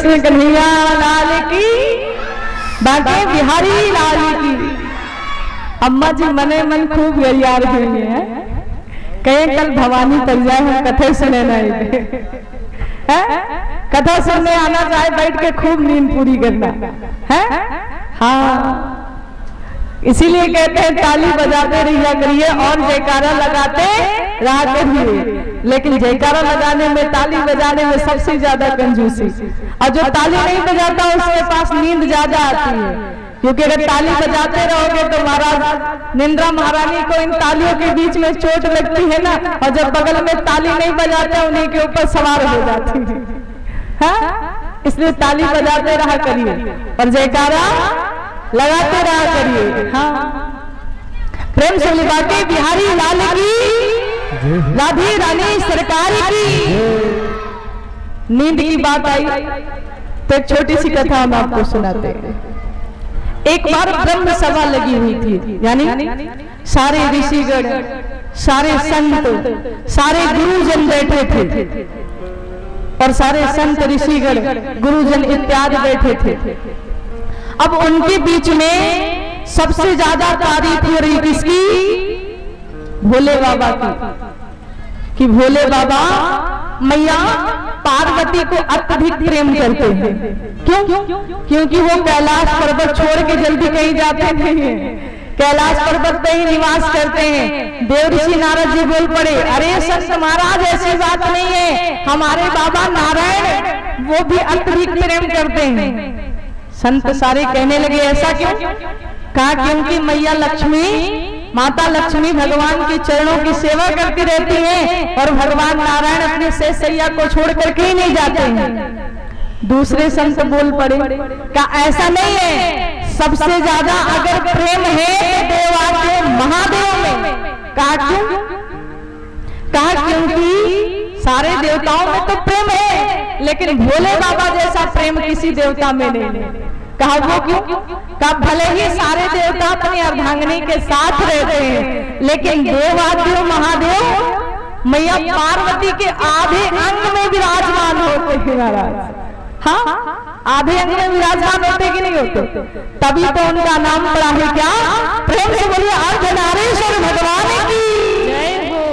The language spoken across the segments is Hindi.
कृष्ण कन्हैया लाल की, बांके बिहारी लाल की। अम्मा जी मने मन खूब गैयार हुई है, कहे कल भवानी तक जाए हम कथे सुने नहीं, कथा सुनने आना चाहे बैठ के खूब नींद पूरी करना है। हाँ, इसीलिए कहते हैं ताली बजाते रहिया करिए और जयकारा लगाते रहा करिए। लेकिन जयकारा लगाने में, ताली बजाने में सबसे ज्यादा कंजूसी, और जो ताली नहीं बजाता उसके पास नींद ज्यादा आती है। क्योंकि अगर ताली बजाते रहोगे तो महाराज निंद्रा महारानी को इन तालियों के बीच में चोट लगती है ना, और जब बगल में ताली नहीं बजाते उन्हीं के ऊपर सवार हो जाती है। हाँ? इसलिए ताली बजाते रहा करिए और जयकारा लगाते रहा करिए। हाँ, प्रेम से बांके बिहारी लाल की, राधे रानी सरकार की। नींद की बात आई तो एक छोटी सी कथा हम आपको सुनाते हैं। एक बार ब्रह्म सभा लगी हुई थी, यानी सारे ऋषिगण, सारे संत, सारे गुरुजन बैठे थे और सारे संत ऋषिगण गुरुजन इत्यादि बैठे थे। अब उनके बीच में सबसे ज्यादा तारीफ हो रही किसकी? भोले बाबा की, कि भोले बाबा मैया पार्वती को अत्यधिक प्रेम करते हैं। क्यों? क्योंकि वो कैलाश पर्वत छोड़ के जल्दी कहीं जाते नहीं हैं, कैलाश पर्वत पे ही निवास करते हैं। देव ऋषि नारद जी बोल पड़े, अरे संत महाराज ऐसी बात नहीं है, हमारे बाबा नारायण वो भी अत्यधिक प्रेम करते हैं। संत सारे कहने लगे ऐसा क्यों? कहा क्योंकि मैया लक्ष्मी, माता लक्ष्मी भगवान के चरणों की सेवा करती रहती हैं और भगवान नारायण अपने शेष सैया को छोड़ करके ही नहीं जाते हैं। दूसरे संत बोल पड़े, क्या ऐसा नहीं है, सबसे ज्यादा अगर प्रेम है तो देवादिदेव महादेव में। कहा क्यों? कहा क्योंकि सारे देवताओं में तो प्रेम है, लेकिन भोले बाबा जैसा प्रेम किसी देवता में नहीं। कहा वो क्यों? कहा भले ही सारे देवता अपनी अर्धांगिनी के साथ रहते हैं, लेकिन देवादिदेव महादेव मैया पार्वती के आधे अंग में विराजमान होते हैं महाराज। हाँ, आधे अंग में विराजमान होते कि नहीं होते? तभी तो उनका नाम पड़ा है क्या? प्रेम से बोलिए अर्धनारीश्वर भगवान की जय हो।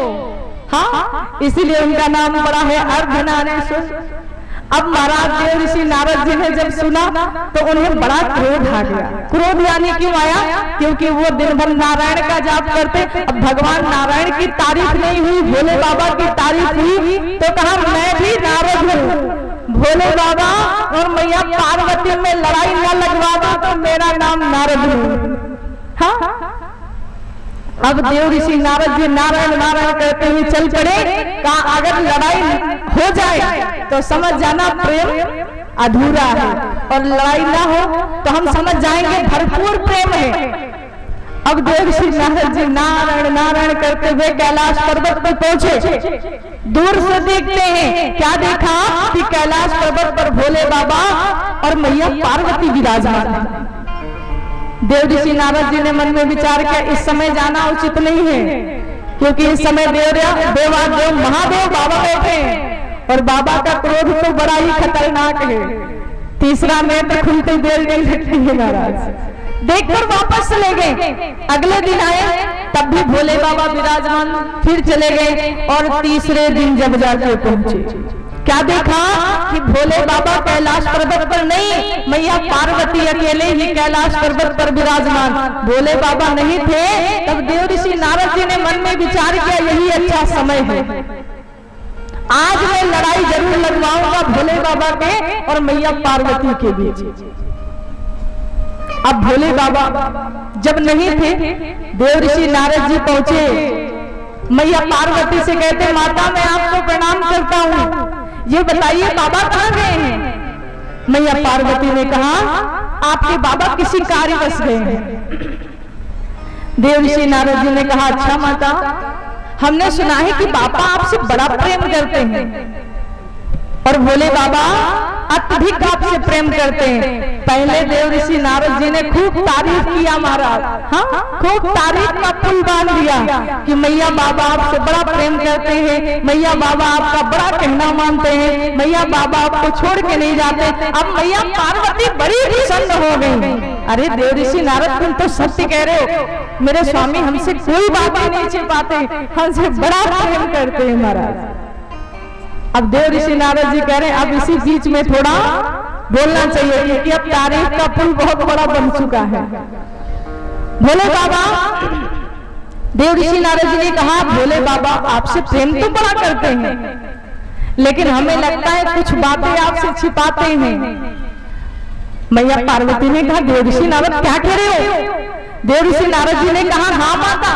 हाँ, इसीलिए उनका नाम पड़ा है अर्धनारीश्वर। अब महाराज देव ऋषि नारद जी ने जब सुना तो उन्हें बड़ा क्रोध आ गया। क्रोध यानी क्यों आया? क्योंकि वो दिन भर नारायण का जाप करते। अब भगवान नारायण की तारीफ नहीं हुई, भोले बाबा की तारीफ हुई, तो कहा मैं भी नारद हूँ, भोले बाबा और मैया पार्वती में लड़ाई न लगवा दो तो मेरा नाम नारद हूँ। हाँ, अब देव ऋषि नारद जी नारायण नारायण करते हुए चल पड़े। कहा अगर लड़ाई हो जाए तो समझ जाना प्रेम अधूरा है, और लड़ाई ना हो तो हम समझ जाएंगे भरपूर प्रेम है। अब देव ऋषि नारद जी नारायण नारायण करते हुए कैलाश पर्वत पर पहुंचे। दूर से देखते हैं, क्या देखा कि कैलाश पर्वत पर भोले बाबा और मैया पार्वती विराजमान है। देव ऋषि नारद जी ने मन में विचार किया इस समय जाना उचित नहीं है, क्योंकि इस समय देवादेव महादेव बाबा बैठे हैं और बाबा का क्रोध तो बड़ा ही खतरनाक है। तीसरा नेत्र खुलते देर नहीं लगती है महाराज। देखकर वापस चले गए। अगले दिन आए तब भी भोले बाबा विराजमान, फिर चले गए और तीसरे दिन जब जाके पहुंचे, क्या देखा कि भोले बाबा कैलाश पर्वत पर नहीं, मैया पार्वती अकेले ही कैलाश पर्वत पर विराजमान। भोले बाबा नहीं थे। तब देव ऋषि नारद जी ने मन में विचार किया यही अच्छा समय है, आज मैं लड़ाई जरूर लगवाऊंगा भोले बाबा के और मैया पार्वती के बीच। अब भोले बाबा जब नहीं थे, देव ऋषि नारद जी पहुंचे, मैया पार्वती से कहते माता मैं आपको प्रणाम करता हूँ, ये बताइए बाबा कहाँ गए हैं? मैया पार्वती ने कहा आपके बाबा किसी कार्यवश गए हैं। देव ऋषि नारद जी ने कहा अच्छा माता, हमने सुना है कि बाबा आपसे बड़ा प्रेम करते हैं और भोले बाबा अत्यधिक आपसे प्रेम करते हैं। पहले देव ऋषि नारद जी ने खूब तारीफ किया महाराज, हाँ खूब तारीफ का पुल बांध दिया कि मैया बाबा आपसे बड़ा प्रेम करते हैं, मैया बाबा आपका बड़ा कहना मानते हैं, मैया बाबा आपको छोड़ के नहीं जाते। अब मैया पार्वती बड़ी प्रसन्न हो गई। अरे देव ऋषि नारद तुम तो सत्य कह रहे हो, मेरे स्वामी हमसे कोई बातें नहीं छिपाते, हमसे बड़ा प्रेम करते हैं महाराज। अब देव ऋषि नारद जी कह रहे हैं अब इसी बीच में थोड़ा बोलना चाहिए क्योंकि अब तारीफ का पुल बहुत बड़ा बन चुका है। भोले बाबा, देव ऋषि नारद जी ने कहा भोले बाबा आपसे प्रेम तो बड़ा करते हैं लेकिन हमें लगता है कुछ बातें आपसे छिपाते हैं। मैया पार्वती ने कहा देव ऋषि नारद क्या कह रहे हो? देव ऋषि नारद जी ने कहा हाँ माता,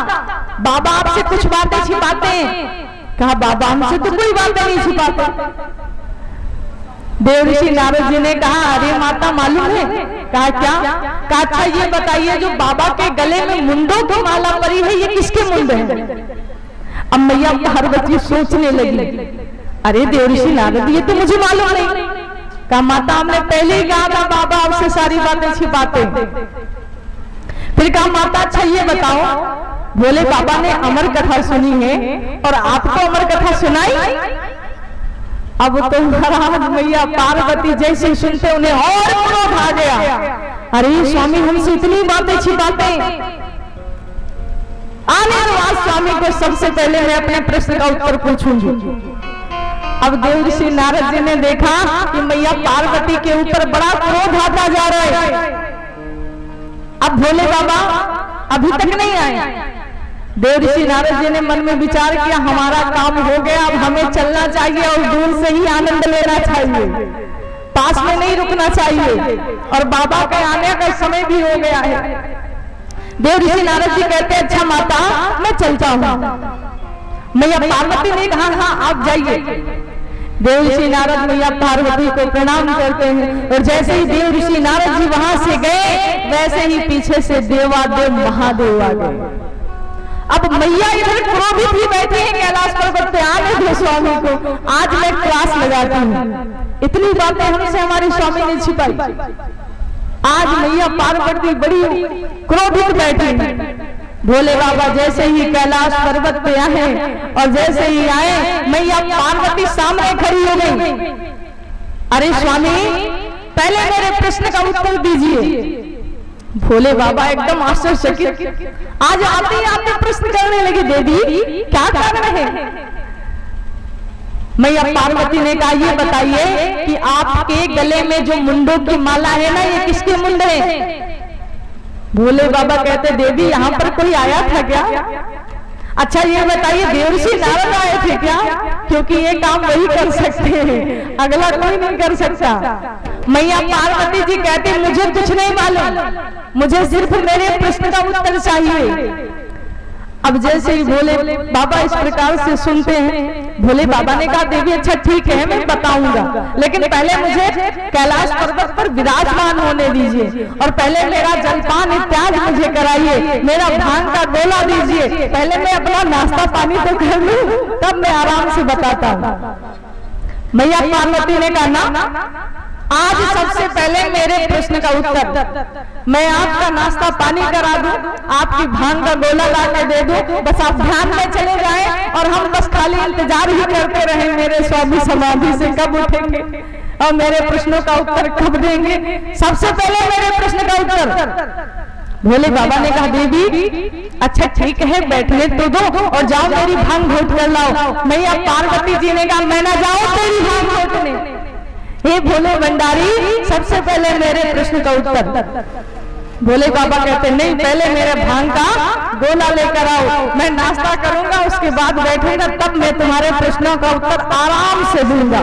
बाबा आपसे कुछ बातें छिपाते हैं। कहा बाबा हमसे तो कोई बातें नहीं छिपाते। देव ऋषि नारद जी ने कहा अरे माता मालूम है? कहा क्या? कहा अच्छा ये बताइए जो बाबा के गले में मुंडों की माला पड़ी है ये किसके मुंड है? अब मैया पार्वती सोचने लगी, अरे देव ऋषि नारद ये तो मुझे मालूम नहीं। कहा माता हमने पहले ही कहा था बाबा आपसे सारी बातें छिपाते। फिर कहा माता अच्छा ये बताओ भोले बाबा ने अमर कथा सुनी है और आपको अमर कथा सुनाई? अब तो महाराज मैया पार्वती जैसे सुनते उन्हें और क्रोध आ गया, अरे स्वामी हमसे इतनी बातें छिपाते। आने दो आज स्वामी को सबसे पहले मैं अपने प्रश्न का उत्तर पूछूंगी। अब देव ऋषि नारद जी ने देखा कि मैया पार्वती के ऊपर बड़ा क्रोध आता जा रहा है। अब भोले बाबा अभी तक नहीं आए। देव ऋषि नारद जी ने मन में विचार किया हमारा काम हो गया, अब हमें चलना चाहिए और दूर से ही आनंद लेना चाहिए, पास में नहीं रुकना चाहिए और बाबा के आने का समय भी हो गया है। देव ऋषि नारद जी कहते अच्छा माता मैं चलता हूँ। मैया पार्वती ने कहा हाँ आप जाइए। देव ऋषि नारद मैया पार्वती को प्रणाम करते हैं और जैसे ही देव ऋषि नारद जी वहां से गए वैसे ही पीछे से देवादेव महादेव आ गए। अब मैया इधर क्रोधित ही बैठे हैं कैलाश पर्वत पे, आने दो स्वामी को, आज मैं क्लास लगाती हूँ। इतनी बातें हमसे हमारे स्वामी ने छिपाई। आज मैया पार्वती बड़ी क्रोधित बैठी। भोले बाबा जैसे ही कैलाश पर्वत पे आए और जैसे ही आए मैया पार्वती सामने खड़ी हो गई। अरे स्वामी पहले मेरे प्रश्न का उत्तर दीजिए। भोले बाबा एकदम आश्चर्यचकित, आज आते ही आपने प्रश्न करने लगे देवी क्या कारण है? मैया पार्वती ने कहा ये बताइए कि आपके गले में जो मुंडों की माला है ना ये किसके मुंड है? भोले बाबा कहते देवी यहाँ पर कोई आया था क्या? अच्छा ये बताइए देव ऋषि नारद आए थे क्या? क्योंकि ये काम वही कर सकते हैं, अगला कोई नहीं कर सकता। मैया पार्वती जी कहते मुझे कुछ नहीं मालूम, मुझे सिर्फ मेरे प्रश्न का उत्तर चाहिए। अब जैसे ही भोले बाबा इस प्रकार से सुनते हैं भोले बाबा ने कहा देवी अच्छा ठीक है मैं बताऊंगा, लेकिन पहले मुझे कैलाश पर्वत पर विराजमान होने दीजिए और पहले मेरा जलपान इत्यादि मुझे कराइए, मेरा भांग का गोला दीजिए, पहले मैं अपना नाश्ता पानी तो कर लूं तब मैं आराम से बताता हूँ। मैया पार्वती ने कहा ना आज सबसे पहले मेरे प्रश्न का उत्तर, मैं आपका नाश्ता पानी करा दूं, आपकी भांग का गोला ला के दे दूं, बस आप ध्यान में चले जाएं और हम बस खाली इंतजार ही करते रहें मेरे स्वामी समाधि से कब उठेंगे और मेरे प्रश्नों का उत्तर कब देंगे। सबसे पहले मेरे प्रश्न का उत्तर। भोले बाबा ने कहा देवी अच्छा ठीक है बैठने तो दो और जाओ मेरी भांग घोट कर लाओ। मैया पार्वती जी ने कहा मैं ना जाऊं तेरी भांग घोटने। हे भोले भंडारी सबसे पहले मेरे प्रश्न का उत्तर। भोले बाबा कहते नहीं पहले मेरे भांग का गोला लेकर आओ, मैं नाश्ता करूंगा उसके बाद बैठूंगा तब मैं तुम्हारे प्रश्नों का उत्तर आराम से दूंगा।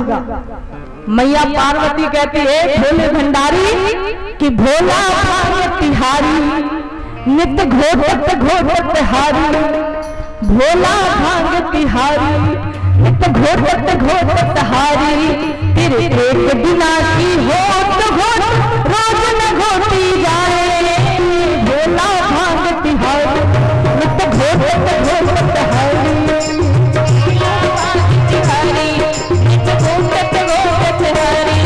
मैया पार्वती कहती है भोले भंडारी कि भोला भांग तिहारी नित्य घोटत घोटत हारी, भोला भांग तिहारी नित्य घोटत घोटत हारी, तेरे एक बिना की होत घोट रोज न घोटी जाए, भोला भांग तिहारी नित्य घोटत घोटत हारी, भोला भांग तिहारी नित्य घोटत घोटत हारी,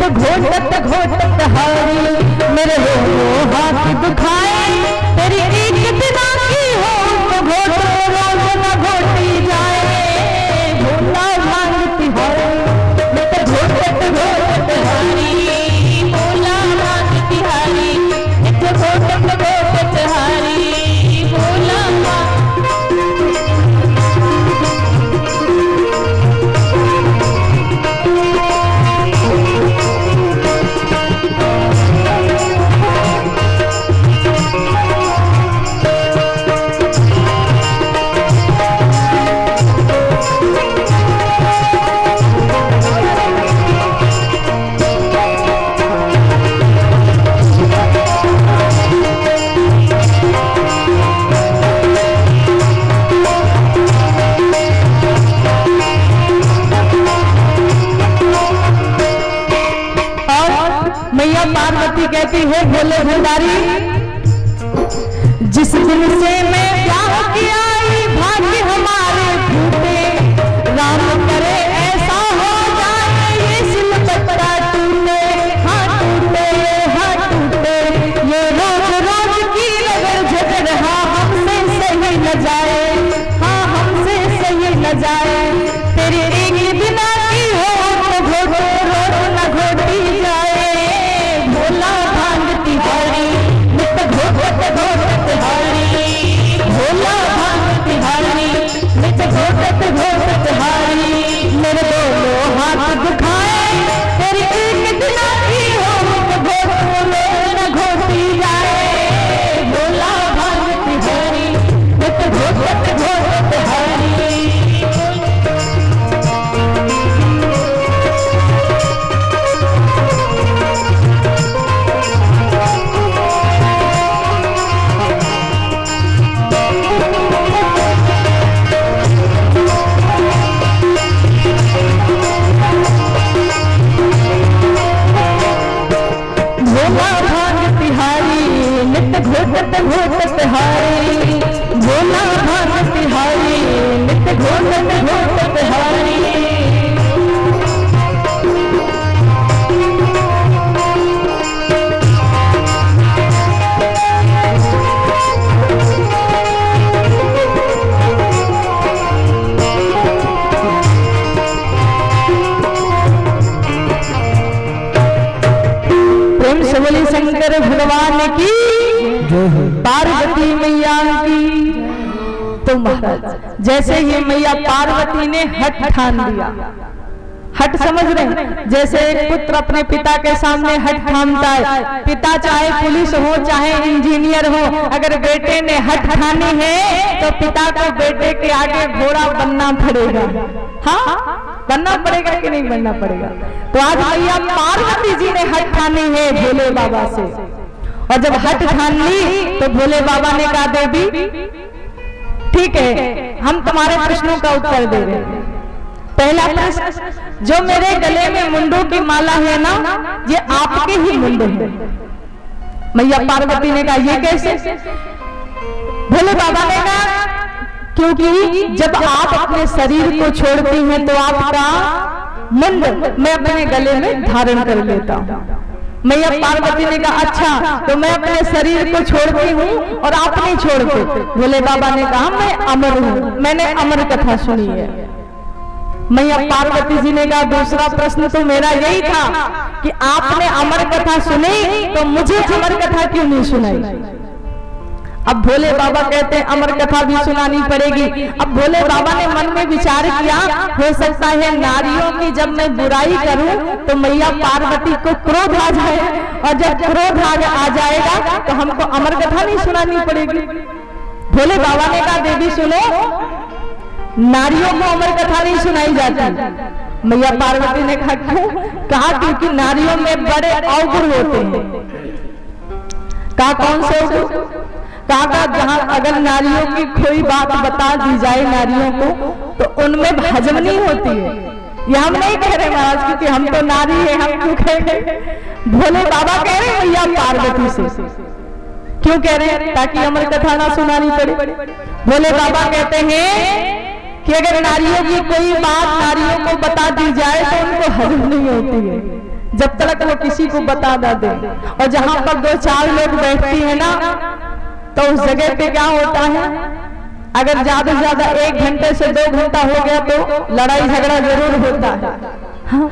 नित्य घोटत घोटत हारी, मेरे दोनों हाथ दुखाए तेरी एक बिना की हो तो घोटो रोज न घोटी जाए, भोला भांग तिहारी नित्य घोटत घोटत हारी, भोला भांग तिहारी नित्य घोटत घोटत हारी, भोला पार्वती कहती है भोले भंडारी, जिस दिन से मैं ब्याह किया भाग्य हमारे फूटे, राम करे ऐसा हो जाए ये सिलबट्टा टूटे, हाँ टूटे हाँ टूटे, ये रोज रोज की लगन झगड़ रहा हमसे सही न जाए, हाँ हमसे सही न जाए, तेरी एक बिना की हो तो घोटो रोज न घोटी जाए, भोला भांग तिहारी नित्य घोटत घोटत हारी, भोला भांग तिहारी नित्य घोटत घोटत हारी, मेरे दोनों हाथ दुखाए तेरी एक बिना की हो तो घोटो रोज न घोटी जाए, भोला भांग तिहारी नित्य घोटत घोटत हारी। घोटत घोटत हारी, भोला भांग तिहारी नित्य घोटत घोटत हारी। प्रेम से बोली शंकर भगवान की, पार्वती मैया की। तो महाराज जैसे ही मैया पार्वती ने हट ठान लिया, हट समझ रहे, जैसे एक पुत्र अपने पिता के सामने हट ठानता है, पिता चाहे पुलिस हो चाहे इंजीनियर हो, अगर बेटे ने हट ठानी है तो पिता को बेटे के आगे घोड़ा बनना पड़ेगा, हाँ बनना पड़ेगा कि नहीं बनना पड़ेगा। तो आज मैया पार्वती जी ने हट ठानी है भोले बाबा से, और जब हट ठान ली तो भोले बाबा ने कहा देवी ठीक है हम तुम्हारे प्रश्नों का उत्तर दे रहे हैं। पहला प्रश्न, जो मेरे गले में मुंडों की माला है ना, ये आपके ही मुंडे हैं। मैया पार्वती ने कहा ये कैसे? भोले बाबा ने कहा क्योंकि जब आप अपने शरीर को छोड़ती हैं तो आपका मुंड मैं अपने गले में धारण कर लेता हूँ। मैया पार्वती ने कहा अच्छा तो मैं अपने शरीर को छोड़ती हूँ और आप नहीं छोड़ते। भोले बाबा ने कहा मैं अमर हूँ, मैंने अमर कथा सुनी है। मैया पार्वती जी ने कहा दूसरा प्रश्न तो मेरा यही था कि आपने अमर कथा सुनी तो मुझे अमर कथा क्यों नहीं सुनाई? अब भोले बाबा कहते हैं अमर कथा भी सुनानी पड़ेगी। अब भोले बाबा ने मन में विचार किया, हो सकता है नारियों की जब मैं बुराई करूं तो मैया पार्वती को क्रोध आ जाए, और जब क्रोध आ जाएगा तो हमको अमर कथा नहीं सुनानी पड़ेगी। भोले बाबा ने कहा देवी सुनो, नारियों को अमर कथा नहीं सुनाई जाती। मैया पार्वती ने कहा क्यों? कहा क्योंकि नारियों में बड़े अवगुण होते हैं। कहा कौन से अवगुण? कहा जहां अगर नारियों की कोई बात बता दी जाए नारियों को तो उनमें हजम नहीं होती है। ये हम नहीं कह रहे महाराज क्योंकि हम तो नारी है, हम क्यों कह रहे? भोले बाबा कह रहे मैया पार्वती से। क्यों कह रहे हैं? ताकि अमर कथा ना सुनानी पड़े। भोले बाबा कहते हैं कि अगर नारियों की कोई बात नारियों को बता दी जाए तो उनको हजम नहीं होती है। जब तक वो किसी को बता ना दे। और जहां पर 2-4 लोग बैठती है ना, तो उस जगह पे क्या होता है, अगर ज्यादा से ज्यादा 1 घंटे से 2 घंटा हो गया तो लड़ाई झगड़ा जरूर होता है। हाँ,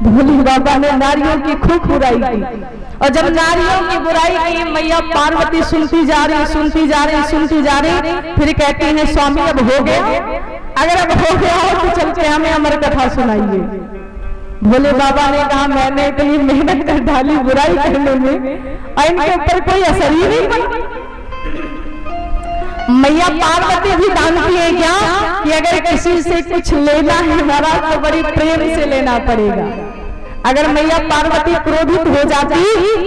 भोले बाबा ने नारियों की खूब बुराई की, और जब नारियों की बुराई की मैया पार्वती सुनती जा रही, सुनती जा रही, सुनती जा रही, फिर कहती हैं स्वामी अब हो गया, अगर अब हो गया हो तो चलते हमें अमर कथा सुनाइए। भोले बाबा ने कहा मैंने इतनी मेहनत कर डाली बुराई करने में और इनके ऊपर कोई असर ही नहीं पड़ा। मैया पार्वती भी जानती है क्या कि अगर किसी से कुछ लेना है महाराज तो बड़ी प्रेम से लेना पड़ेगा। अगर मैया पार्वती क्रोधित हो जाती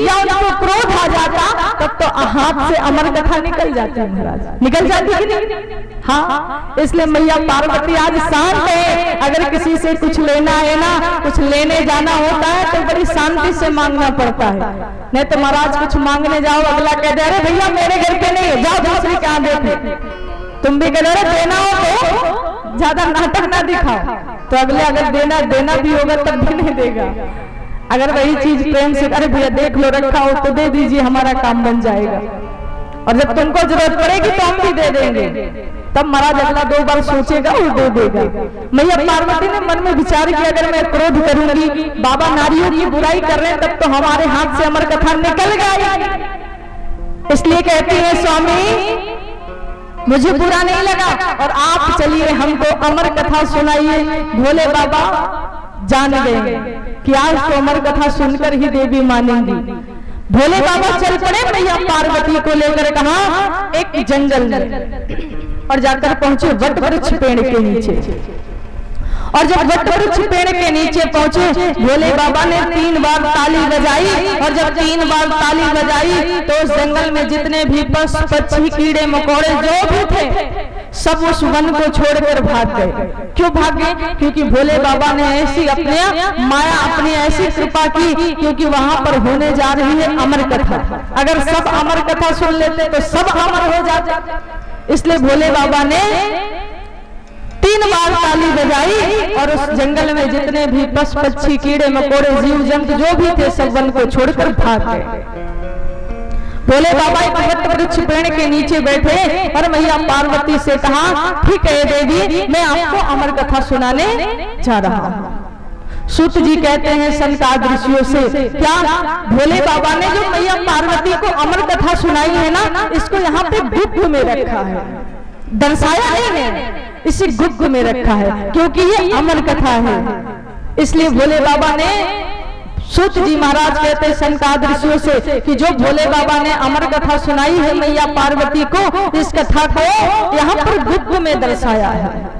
या उनको क्रोध आ जाता तब तो हाथ से अमर कथा निकल जाती महाराज, निकल जाती कि नहीं? हाँ, इसलिए मैया पार्वती आज शांत है। अगर किसी से कुछ लेना है ना, कुछ लेने जाना होता है तो बड़ी शांति से मांगना पड़ता है, नहीं तो महाराज कुछ मांगने जाओ अगला कह दे अरे भैया मेरे घर पे नहीं है, जाओ दूसरे क्या देखे। तुम भी कह रहे देना हो तो ज्यादा नाटक ना दिखाओ, तो अगले अगर देना भी होगा तब भी नहीं देगा। अगर वही चीज प्रेम से अरे भैया देख लो रखा हो तो दे दीजिए, हमारा काम बन जाएगा, और जब तुमको जरूरत पड़ेगी तो हम भी दे देंगे, तब महाराज अगला 2 बार सोचेगा और दे देगा। मैया पार्वती ने मन में विचार किया अगर मैं क्रोध करूंगी, बाबा नारियों की बुराई कर रहे हैं, तब तो हमारे हाथ से अमर कथा निकल गई। इसलिए कहती है स्वामी मुझे बुरा नहीं लगा और आप चलिए हमको अमर कथा सुनाइए। भोले बाबा जान गए कि आज तो अमर कथा सुनकर ही देवी मानेंगी। भोले बाबा चल पड़े मैया पार्वती को लेकर कहा एक जंगल में, और जाकर पहुंचे वट वृक्ष पेड़ के नीचे। और जब वट वृक्ष पेड़ के नीचे पहुंचे भोले बाबा ने 3 बार ताली बजाई, और जब 3 बार ताली बजाई तो उस जंगल में जितने भी पशु पक्षी कीड़े मकोड़े जो भी थे सब उस वन को छोड़कर भाग गए। क्यों भाग गए? क्योंकि भोले बाबा ने ऐसी अपने माया अपनी ऐसी कृपा की, क्योंकि वहां पर होने जा रही है अमर कथा। अगर सब अमर कथा सुन लेते तो सब अमर हो जाते। इसलिए भोले बाबा ने 3 बार ताली बजाई और उस जंगल में जितने भी पशु पक्षी कीड़े मकोड़े जीव जंतु जो भी थे सब वन को छोड़कर भाग गए। भोले बाबा एक वट वृक्ष पेड़ के नीचे बैठे और मैया पार्वती से कहा ठीक है देवी मैं आपको अमर कथा सुनाने जा रहा हूँ। सूत जी कहते हैं संताद ऋषियों से क्या भोले बाबा ने जो मैया पार्वती को अमर कथा सुनाई है ना, इसको यहाँ पे गुप्त में रखा है, दर्शाया नहीं है, इसे गुप्त में रखा है क्योंकि ये अमर कथा है। इसलिए भोले बाबा ने सूत जी महाराज कहते हैं संताद ऋषियों से कि जो भोले बाबा ने अमर कथा सुनाई है मैया पार्वती को, इस कथा को यहाँ पर गुप्त में दर्शाया है।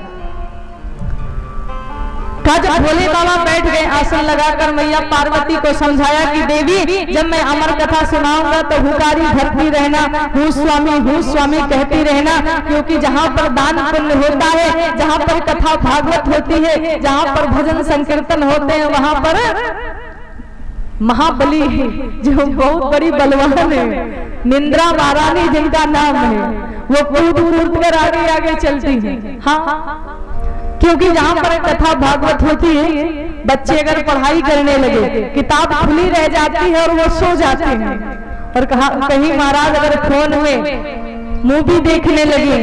जब भोले बाबा बैठ गए आसन लगाकर मैया पार्वती को समझाया कि देवी जब मैं अमर कथा सुनाऊंगा तो हुकारी भरती रहना, हूँ स्वामी कहती रहना, क्योंकि जहाँ पर दान पुण्य होता है, जहाँ पर कथा भागवत होती है, जहाँ पर भजन संकीर्तन होते हैं, वहां पर महाबली जो बहुत बड़ी बलवान है निंद्रा महारानी जिनका नाम है, वो कूद कर आगे आगे चलती है। हाँ, क्योंकि जहाँ पर कथा भागवत होती है बच्चे अगर पढ़ाई करने लगे किताब खुली रह जाती है और वो सो जाते हैं, और कहीं महाराज अगर फोन में मूवी देखने लगे,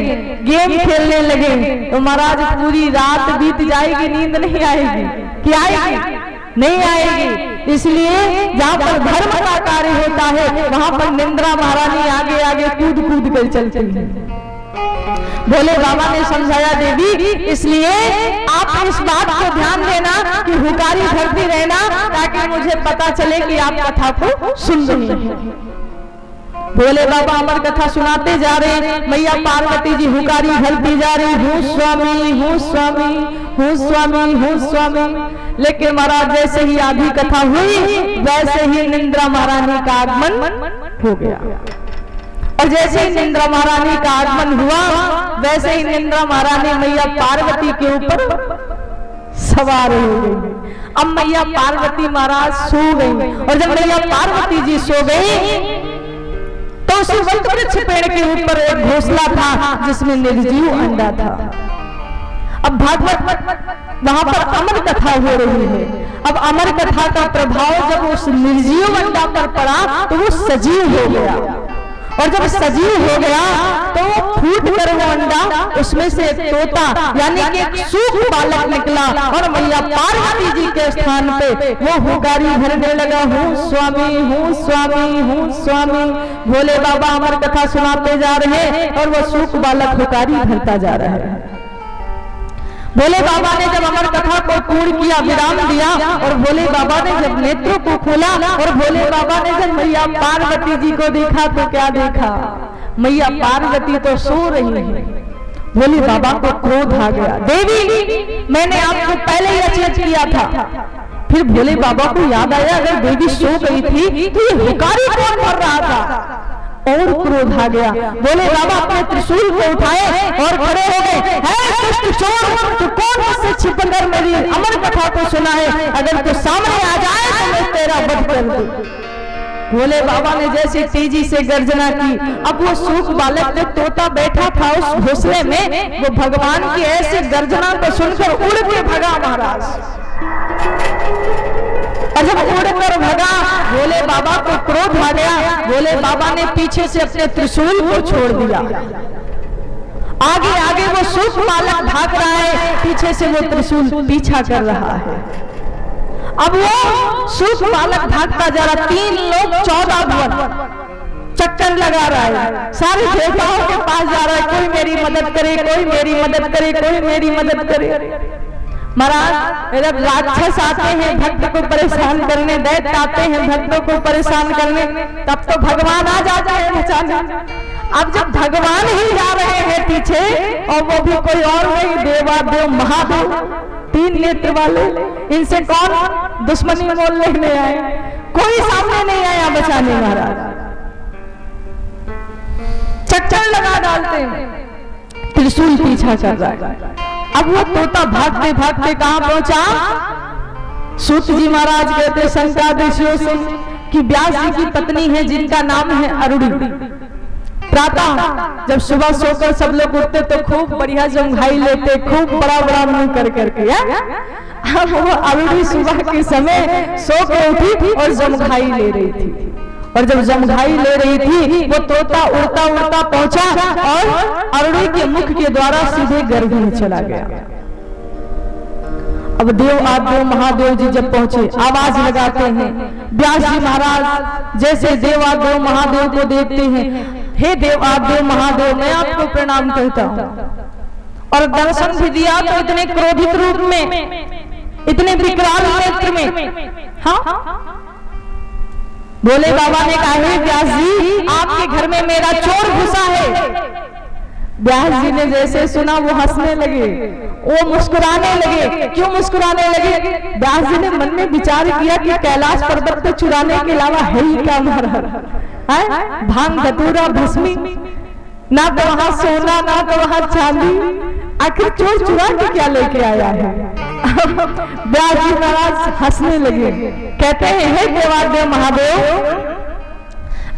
गेम खेलने लगे तो महाराज पूरी रात बीत जाएगी, नींद नहीं आएगी। क्या आएगी? नहीं आएगी। इसलिए जहाँ पर धर्म का कार्य होता है वहां पर निंद्रा महारानी आगे आगे कूद कर चलती है। भोले बाबा ने समझाया देवी इसलिए आप इस बात को ध्यान देना कि हुकारी भरती रहना, ताकि मुझे पता चले कि आप कथा को सुन रही हैं। भोले बाबा अमर कथा सुनाते जा रहे, मैया पार्वती जी हुकारी भरती जा रही, हूँ स्वामी हूँ स्वामी हूँ स्वामी हूँ स्वामी। लेकिन महाराज जैसे ही आधी कथा हुई वैसे ही निंद्रा महारानी का आगमन हो गया, और जैसे ही निंद्रा महारानी का आगमन हुआ वैसे ही निंद्रा महारानी मैया पार्वती के ऊपर सवार हो गई। अब मैया पार्वती महाराज सो गई, और जब मैया पार्वती जी सो गई तो उसी वट वृक्ष पेड़ के ऊपर एक घोंसला था जिसमें निर्जीव अंडा था। अब भागवत वहां पर अमर कथा हो रही है। अब अमर कथा का प्रभाव जब उस निर्जीव अंडा पर पड़ा तो वो सजीव हो गया, और जब सजीव हो गया तो वो फूट कर वो अंडा, उसमें से एक तोता यानी कि एक सूक्ष्म बालक निकला, और मैया पार्वती जी के स्थान पे वो हुकारी भरने लगा, हूँ स्वामी, हूँ स्वामी, हूँ स्वामी। भोले बाबा अमर कथा सुनाते जा रहे और वो सूक्ष्म बालक हुकारी भरता जा रहा है। भोले बाबा ने जब अमर कथा को पूर्ण किया, विराम दिया, और भोले बाबा ने जब नेत्रों को खोला और भोले बाबा ने जब मैया पार्वती जी को देखा तो क्या देखा, मैया पार्वती तो सो रही है। भोले बाबा को क्रोध आ गया, देवी मैंने आपको पहले ही अचेत किया था। फिर भोले बाबा को याद आया अगर देवी सो गई थी तो ये हुकारी कौन कर रहा था, और क्रोध आ गया। भोले बाबा अपने त्रिशूल को उठाए और खड़े हो गए, तो कौन मुझसे छिपकर मेरी अमर कथा को सुना है, अगर तू सामने आ जाए तो मैं तेरा वध कर दूं। भोले बाबा ने जैसे तेजी से गर्जना की, अब वो सूक्ष्म बालक जो तोता बैठा था उस घोंसले में, वो भगवान की ऐसे गर्जना को सुनकर उड़ के भगा महाराज। और जब उड़कर भगा, भोले बाबा को क्रोध आ गया। भोले बाबा ने पीछे से अपने त्रिशूल को छोड़ दिया, आगे आगे वो सूक्ष्म बालक भाग रहा है, पीछे से वो त्रिशूल पीछा कर रहा है। अब वो सूक्ष्म बालक भागता जा रहा, 3 लोग 14 भुवन चक्कर लगा रहा है, सारे देवताओं के पास जा रहा है, कोई मेरी मदद करे, कोई मेरी मदद करे, कोई मेरी मदद करे। महाराज जब राक्षस आते हैं भक्त को परेशान करने, दैत्य आते हैं भक्तों को परेशान करने, तब तो भगवान आ जाते हैं बचाने। अब जब भगवान ही जा रहे हैं पीछे, और वो भी कोई और नहीं, देवादेव महादेव 3 नेत्र वाले, इनसे कौन दुश्मनी मोल लेने आए, कोई सामने नहीं आया बचाने। महाराज चक्कर लगा डालते हैं, त्रिशूल पीछा कर रहा है। अब वो तोता भागते भागते कहां पहुंचा, सूत जी महाराज कहते शंकादिशों से कि व्यास जी की पत्नी है जिनका नाम है अरुणी। प्रातः जब सुबह सोकर सब लोग उठते तो खूब बढ़िया जमघाई लेते, खूब बड़ा बड़ा मुंह कर करके। अब वो अरुणी सुबह के समय सो के उठी और जमघाई ले रही थी, और जब जमघाई ले रही थी वो तोता उड़ता उड़ता पहुंचा और अरुणी के मुख के द्वारा सीधे गर्भ में चला गया। अब देव आदेव महादेव जी जब पहुंचे, आवाज लगाते हैं। व्यास जी महाराज जैसे देव आदेव महादेव को देखते हैं, हे देव आदेव महादेव मैं आपको प्रणाम करता हूँ, और दर्शन भी दिया तो इतने क्रोधित रूप में, इतने विकराल नेत्र में। हाँ, भोले बाबा ने कहा है व्यास जी आपके घर में मेरा चोर घुसा है। व्यास जी ने जैसे सुना वो हंसने लगे, वो मुस्कुराने लगे। क्यों मुस्कुराने लगे? व्यास जी ने मन में विचार किया कि कैलाश पर्वत को चुराने के अलावा है ही क्या महाराज, भांग धतूरा भस्मी, ना तो वहां सोना ना तो वहां चांदी, आखिर चोर चुरा के क्या लेके आया है। व्यास जी महाराज हंसने लगे, कहते हैं हे देवादेव महादेव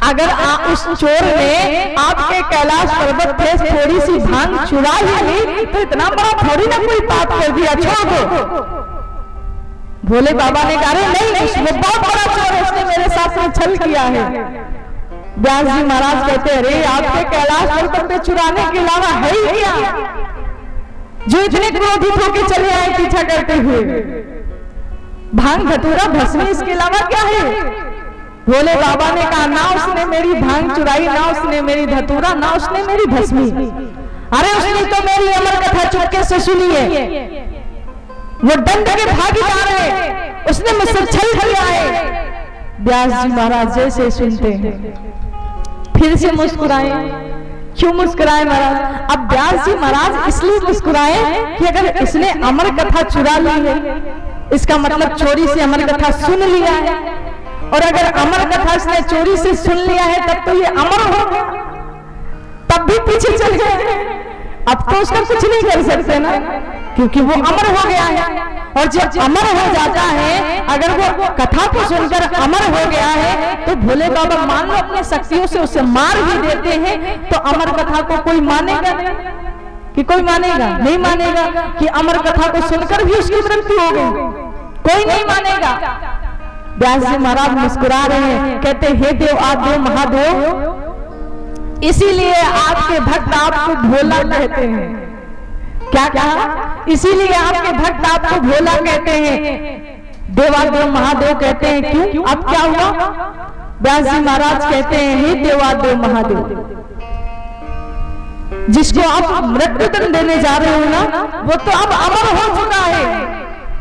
अगर उस चोर ने आपके कैलाश पर्वत पे थोड़ी सी भांग चुरा ही ली तो इतना बड़ा थोड़ी ना कोई पाप कर दिया, छोड़ दो। भोले बाबा ने कहा नहीं, उसमें बहुत बड़ा चोर है, उसने मेरे साथ में छल किया है। व्यास जी महाराज कहते अरे आपके कैलाश पर्वत पे चुराने के अलावा है ही क्या, जो इतने क्रोधित होकर चले आए पीछा करते हुए। भांग धतूरा भस्मी, इसके अलावा क्या है? भोले बाबा ने कहा ना उसने मेरी भांग चुराई, ना उसने मेरी धतूरा, ना उसने मेरी भस्मी, अरे उसने तो मेरी अमर कथा चुपके से सुनी है, वो दंड के भागीदार है, उसने मुझसे छल किया है। व्यास जी महाराज जैसे सुनते हैं फिर से मुस्कुराए। क्यों मुस्कुराए महाराज? अब व्यास जी महाराज इसलिए मुस्कुराए कि अगर इसने अमर कथा चुरा ली है, इसका मतलब चोरी से अमर कथा सुन लिया है, और अगर अमर कथा इसने चोरी से सुन लिया है तब तो ये अमर हो गया, तब भी पीछे चल गए। अब तो उसका कुछ नहीं कर सकते ना, क्योंकि वो अमर हो गया है। और जब अमर हो जाता है, अगर वो कथा को सुनकर अमर हो गया है, तो भोले बाबा मान लो अपनी शक्तियों से उसे मार भी देते हैं, तो अमर कथा को कोई मानेगा कि कोई मानेगा? नहीं मानेगा कि अमर कथा को सुनकर भी उसकी मृत्यु हो गई। कोई नहीं मानेगा। व्यास जी महाराज मुस्कुरा रहे हैं, कहते हे देव आदेव महादेव, इसीलिए आपके भक्त आपको भोला कहते हैं। क्या कहा? इसीलिए आपके भक्त आपको भोला कहते हैं। देवादेव महादेव कहते हैं क्यों? अब क्या हुआ? व्यास जी महाराज कहते हैं हे देवादेव महादेव, जिसको आप मृत्युदंड देने जा रहे हो ना, वो तो अब अमर हो चुका है,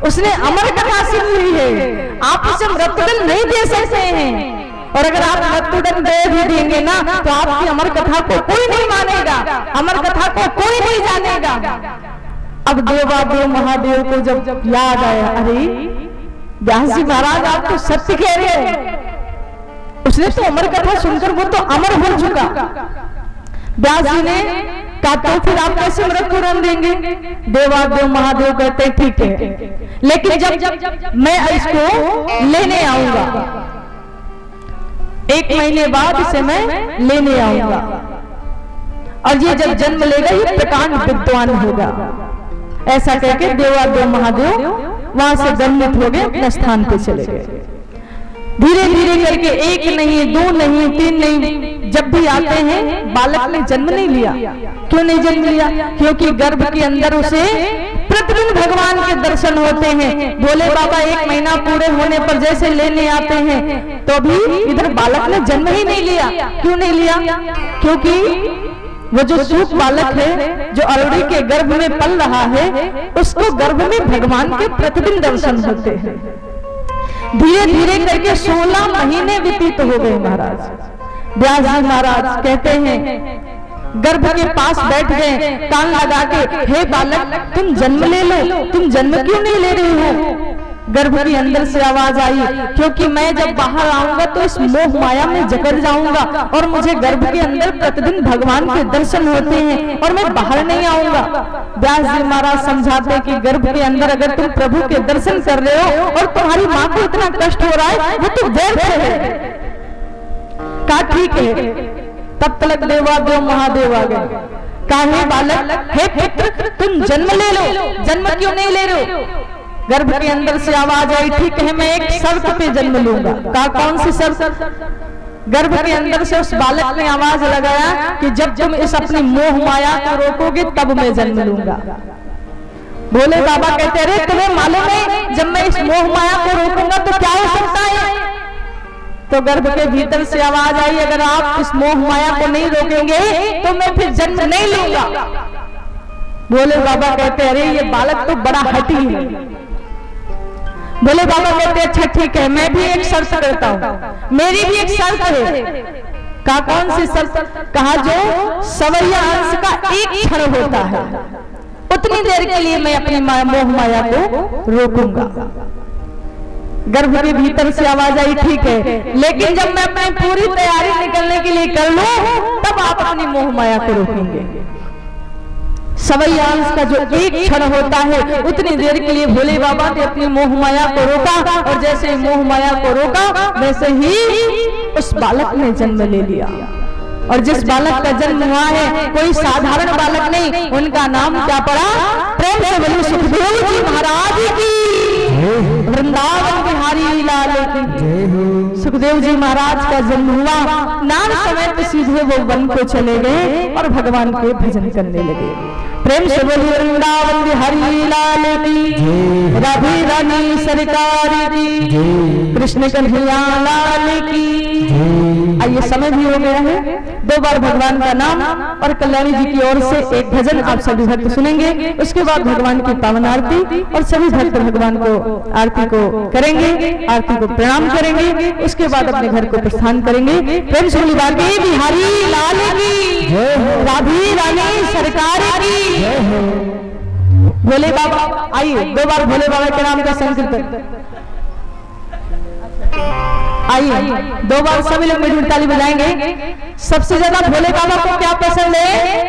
उसने अमर कथा सुन ली है। आप उसे मृत्युदंड नहीं दे सकते हैं, और अगर आप मृत्युदंड दे भी देंगे ना तो आपकी अमर कथा को कोई नहीं मानेगा, अमर कथा को कोई नहीं जानेगा। अब देवादेव महादेव को जब याद आया, अरे व्यास जी महाराज आप तो सत्य कह रहे हैं, उसने तो अमर कथा सुनकर वो तो अमर हो चुका। व्यास जी ने कहा तो फिर आप कैसे मृत्युदंड देंगे? देवादेव महादेव कहते हैं ठीक है, लेकिन जब मैं इसको लेने आऊंगा, 1 महीने बाद इसे मैं लेने आऊंगा, और ये जब जन्म लेगा ये प्रकांड विद्वान होगा। ऐसा कहकर देवादेव महादेव वहां से दंडित हो गए, अपने स्थान पे चले गए। धीरे धीरे करके 1 नहीं 2 नहीं 3 नहीं, जब भी आते हैं बालक ने जन्म नहीं लिया। क्यों नहीं जन्म लिया? क्योंकि गर्भ के अंदर उसे प्रतिदिन भगवान के दर्शन होते हैं। भोले बाबा 1 महीना पूरे होने पर जैसे लेने आते हैं, तो भी इधर बालक ने जन्म ही नहीं लिया। क्यों नहीं लिया? क्योंकि वो जो सूख बालक है, जो अरड़ी के गर्भ में पल रहा है, उसको गर्भ में भगवान के प्रतिदिन दर्शन होते हैं। धीरे धीरे करके 16 महीने व्यतीत हो गए महाराज। व्यास जी महाराज कहते हैं, गर्भ के पास बैठ गए, कान लगा के, हे बालक तुम जन्म ले लो, तुम जन्म क्यों नहीं ले रहे हो? गर्भ के अंदर से आवाज आई, क्योंकि मैं जब बाहर आऊंगा तो इस मोह माया में जकड़ जाऊंगा, और मुझे गर्भ के अंदर प्रतिदिन भगवान के दर्शन होते हैं, और मैं बाहर नहीं आऊंगा। व्यास जी महाराज समझाते कि गर्भ के अंदर अगर तुम प्रभु के दर्शन कर रहे हो और तुम्हारी माँ को इतना कष्ट हो रहा है, वो तो व्यर्थ है। कहा ठीक है। तब तक देवादेव महादेव आ गए। कहा हे बालक, हे पुत्र तुम जन्म ले लो, जन्म क्यों नहीं ले रहे हो? गर्भ के अंदर से आवाज आई, ठीक है मैं एक शर्त पे जन्म लूंगा। कहा कौन सी शर्त? गर्भ के अंदर से उस बालक ने आवाज लगाया कि जब तुम इस अपनी मोह माया को रोकोगे तब मैं जन्म लूंगा। भोले बाबा कहते अरे तुम्हें मालूम है जब मैं इस मोह माया को रोकूंगा तो क्या हो सकता है? तो गर्भ के भीतर से आवाज आई, अगर आप इस मोह माया को नहीं रोकेंगे तो मैं फिर जन्म नहीं लूंगा। भोले बाबा कहते अरे ये बालक तो बड़ा हठी है। भोले बाबा कहते अच्छा ठीक है, मैं भी एक शर्त करता हूँ, मेरी भी एक शर्त है। कहा कौन सी शर्त? कहा जो सवैया अंश का एक क्षण होता है, उतनी देर के लिए मैं अपनी मोह माया को रोकूंगा। गर्भ के भीतर से आवाज आई, ठीक है, लेकिन जब मैं अपनी पूरी तैयारी निकलने के लिए कर लूं तब आप अपनी मोह माया को रोकेंगे। सवैयांश का जो एक क्षण होता है उतनी देर के लिए भोले बाबा ने अपनी मोह माया को रोका, और जैसे मोह माया को रोका वैसे ही उस बालक ने जन्म ले लिया। और जिस बालक का जन्म हुआ है कोई साधारण बालक नहीं, उनका नाम क्या पड़ा? प्रेम से बोलो सुखदेव जी महाराज की, वृंदावन बिहारी लाल की। सुखदेव जी महाराज का जन्म हुआ, नाम समेत सीधे वो वन को चले गए और भगवान के भजन करने लगे। प्रेम से बोलिए वृंदावन बिहारी लाल की, राधे रानी सरकार की, कृष्ण कन्हैया लाल की। आइए समय भी हो गया है, 2 बार भगवान का नाम और कल्याणी जी की ओर से एक भजन आप सभी भक्त सुनेंगे। उसके बाद भगवान की पावन आरती, और सभी भक्त भगवान को आरती को करेंगे, आरती को प्रणाम करेंगे, उसके बाद अपने घर को प्रस्थान करेंगे। प्रेम से बोलिए बांके बिहारी लाल की, राधे रानी सरकार की। भोले बाबा, आइए 2 बार भोले बाबा के नाम का संकीर्तन। आइए 2 बार सभी लोग मिलकर ताली बजाएंगे। सबसे ज्यादा भोले बाबा को क्या पसंद है?